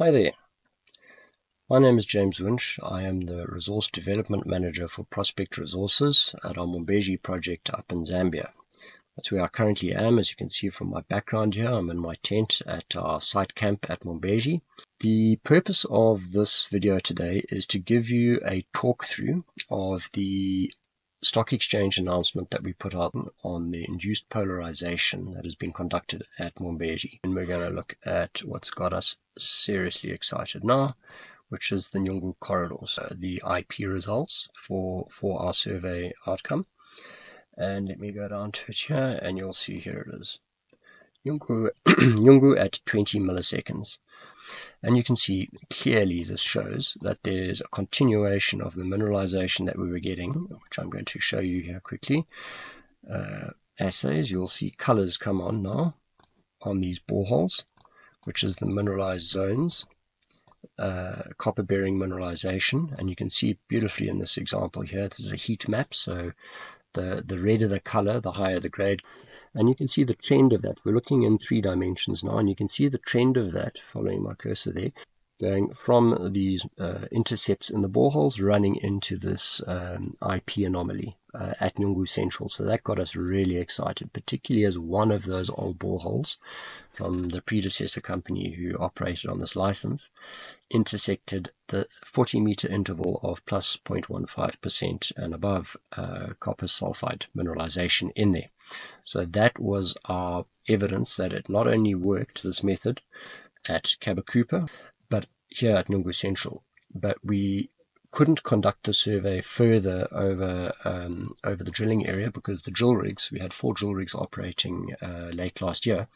Hi there, my name is James Winch. I am the Resource Development Manager for Prospect Resources at our Mumbezi project up in Zambia. That's where I currently am. As you can see from my background here, I'm in my tent at our site camp at Mumbezi. The purpose of this video today is to give you a talk through of the stock exchange announcement that we put out on the induced polarization that has been conducted at Mumbezi. And we're going to look at what's got us seriously excited now, which is the Nyungu corridor, so the IP results for our survey outcome. And let me go down to it here, and you'll see here it is. Nyungu at 20 milliseconds. And you can see clearly this shows that there's a continuation of the mineralization that we were getting, which I'm going to show you here quickly. Assays, you'll see colors come on now on these boreholes, which is the mineralized zones, copper-bearing mineralization. And you can see beautifully in this example here, this is a heat map, so the redder the color, the higher the grade. And you can see the trend of that. We're looking in 3 dimensions now, and you can see the trend of that, following my cursor there, going from these intercepts in the boreholes running into this IP anomaly at Nyungu Central. So that got us really excited, particularly as one of those old boreholes from the predecessor company who operated on this license intersected the 40-meter interval of plus 0.15% and above copper sulfide mineralization in there. So that was our evidence that it not only worked, this method, at Kabakupa, but here at Nyungu Central. But we couldn't conduct the survey further over the drilling area because the drill rigs, we had 4 drill rigs operating late last year.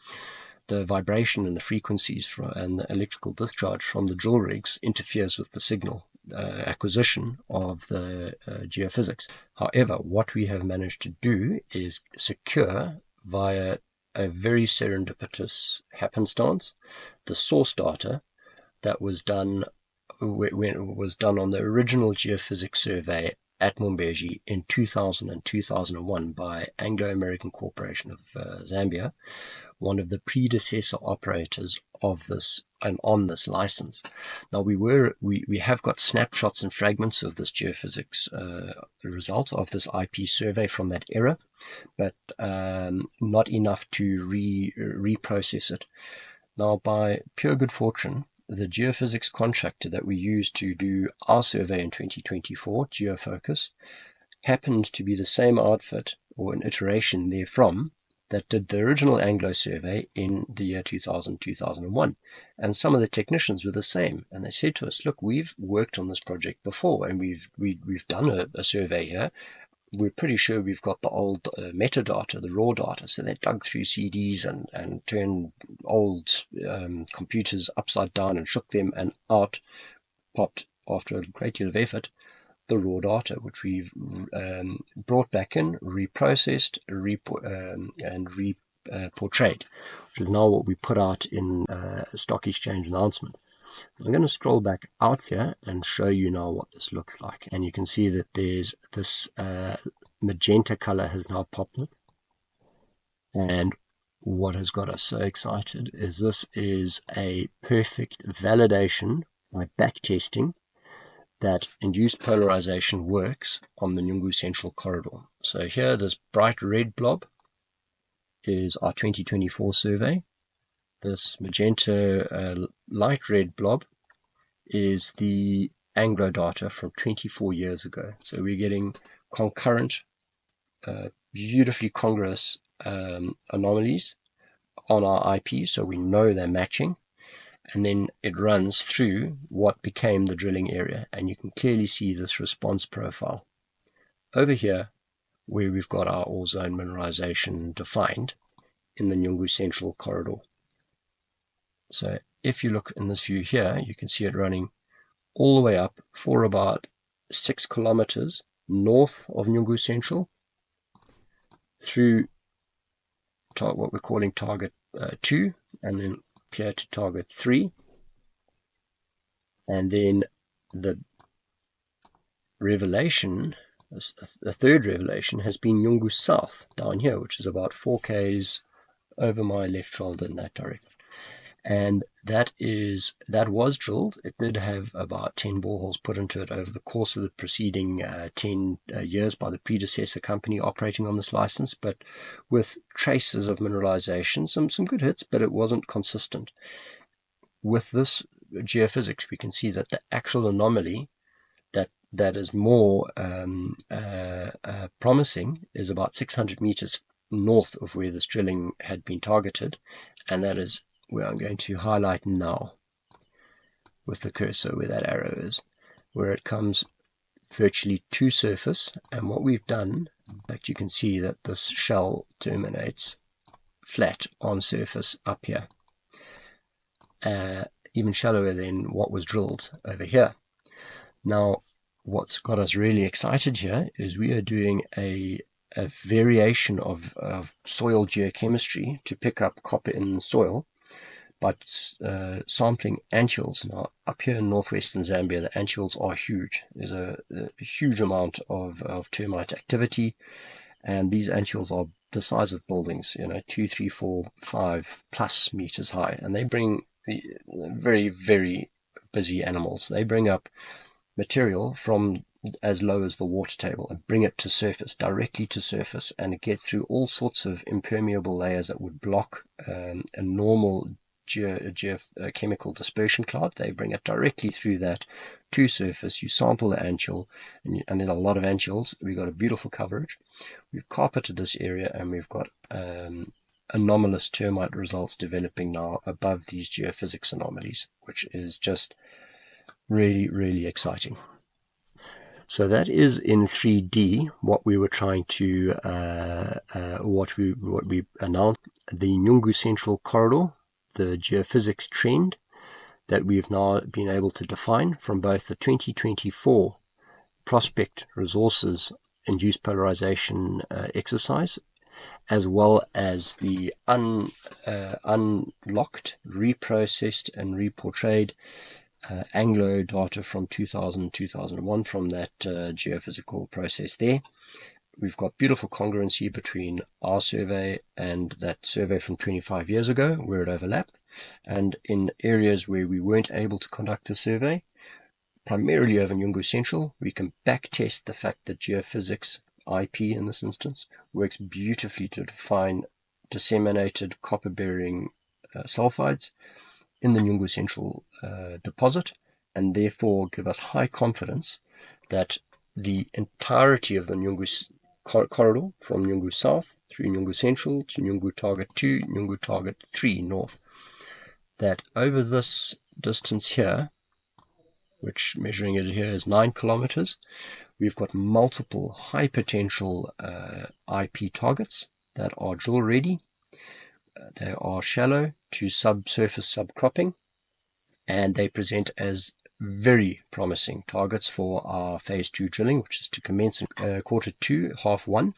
The vibration and the frequencies and the electrical discharge from the drill rigs interferes with the signal acquisition of the geophysics. However, what we have managed to do is secure via a very serendipitous happenstance the source data that was done when it was done on the original geophysics survey at Mumbezi in 2000 and 2001 by Anglo-American Corporation of Zambia, one of the predecessor operators of this and on this license. Now we have got snapshots and fragments of this geophysics result of this IP survey from that era, but not enough to reprocess it. Now, by pure good fortune, the geophysics contractor that we used to do our survey in 2024, GeoFocus, happened to be the same outfit or an iteration therefrom that did the original Anglo survey in the year 2000-2001. And some of the technicians were the same. And they said to us, look, we've worked on this project before, and we've done a survey here. We're pretty sure we've got the old metadata, the raw data. So they dug through CDs and turned old computers upside down and shook them, and out popped, after a great deal of effort, the raw data, which we've brought back in, reprocessed, and portrayed, which is now what we put out in a stock exchange announcement. I'm going to scroll back out here and show you now what this looks like. And you can see that there's this magenta color has now popped up. And what has got us so excited is this is a perfect validation by backtesting that induced polarization works on the Nyungu Central corridor. So here, this bright red blob is our 2024 survey. This magenta light red blob is the Anglo data from 24 years ago. So we're getting concurrent, beautifully congruous anomalies on our IP, so we know they're matching. And then it runs through what became the drilling area, and you can clearly see this response profile. Over here, where we've got our ore zone mineralization defined in the Nyungu Central corridor. So if you look in this view here, you can see it running all the way up for about 6 kilometers north of Nyungu Central through what we're calling target 2, and then here to target 3. And then the revelation, the third revelation, has been Nyungu South down here, which is about 4 k's over my left shoulder in that direction. And that was drilled. It did have about 10 boreholes put into it over the course of the preceding 10 years by the predecessor company operating on this license, but with traces of mineralization, some good hits, but it wasn't consistent. With this geophysics, we can see that the actual anomaly that is more promising is about 600 meters north of where this drilling had been targeted, and that is where I'm going to highlight now with the cursor, where that arrow is, where it comes virtually to surface. And what we've done, in fact, you can see that this shell terminates flat on surface up here, even shallower than what was drilled over here. Now, what's got us really excited here is we are doing a variation of soil geochemistry to pick up copper in the soil, but sampling ant hills. Now, up here in northwestern Zambia, the ant hills are huge. There's a huge amount of termite activity, and these ant hills are the size of buildings, 2, 3, 4, 5 plus meters high, and they bring very, very busy animals. They bring up material from as low as the water table and bring it to surface, directly to surface, and it gets through all sorts of impermeable layers that would block a normal geochemical dispersion cloud. They bring it directly through that to surface. You sample the ant hill, and there's a lot of ant hills. We've got a beautiful coverage. We've carpeted this area, and we've got anomalous termite results developing now above these geophysics anomalies, which is just really, really exciting. So that is in 3D what we were trying to, what we announced, the Nyungu Central Corridor, the geophysics trend that we've now been able to define from both the 2024 prospect resources induced polarization exercise, as well as the unlocked, reprocessed, and reportrayed Anglo data from 2000-2001 from that geophysical process there. We've got beautiful congruency between our survey and that survey from 25 years ago, where it overlapped. And in areas where we weren't able to conduct a survey, primarily over Nyungu Central, we can backtest the fact that geophysics, IP in this instance, works beautifully to define disseminated copper-bearing sulfides in the Nyungu Central deposit, and therefore give us high confidence that the entirety of the Nyungu corridor, from Nyungu South through Nyungu Central to Nyungu Target 2, Nyungu Target 3 North, that over this distance here, which measuring it here is 9 kilometers, we've got multiple high potential IP targets that are drill ready. They are shallow to subsurface subcropping, and they present as very promising targets for our phase 2 drilling, which is to commence in quarter 2, half 1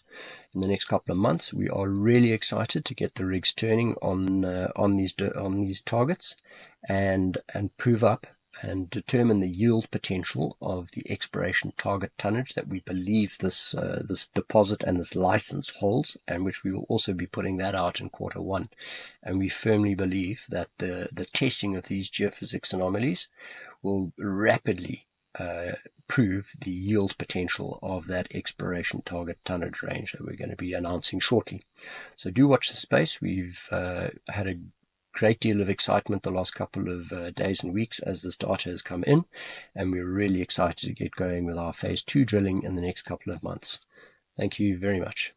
in the next couple of months. We are really excited to get the rigs turning on these targets and prove up and determine the yield potential of the exploration target tonnage that we believe this deposit and this license holds, and which we will also be putting that out in quarter 1. And we firmly believe that the testing of these geophysics anomalies will rapidly prove the yield potential of that exploration target tonnage range that we're going to be announcing shortly. So do watch the space. We've had a great deal of excitement the last couple of days and weeks as this data has come in, and we're really excited to get going with our phase 2 drilling in the next couple of months. Thank you very much.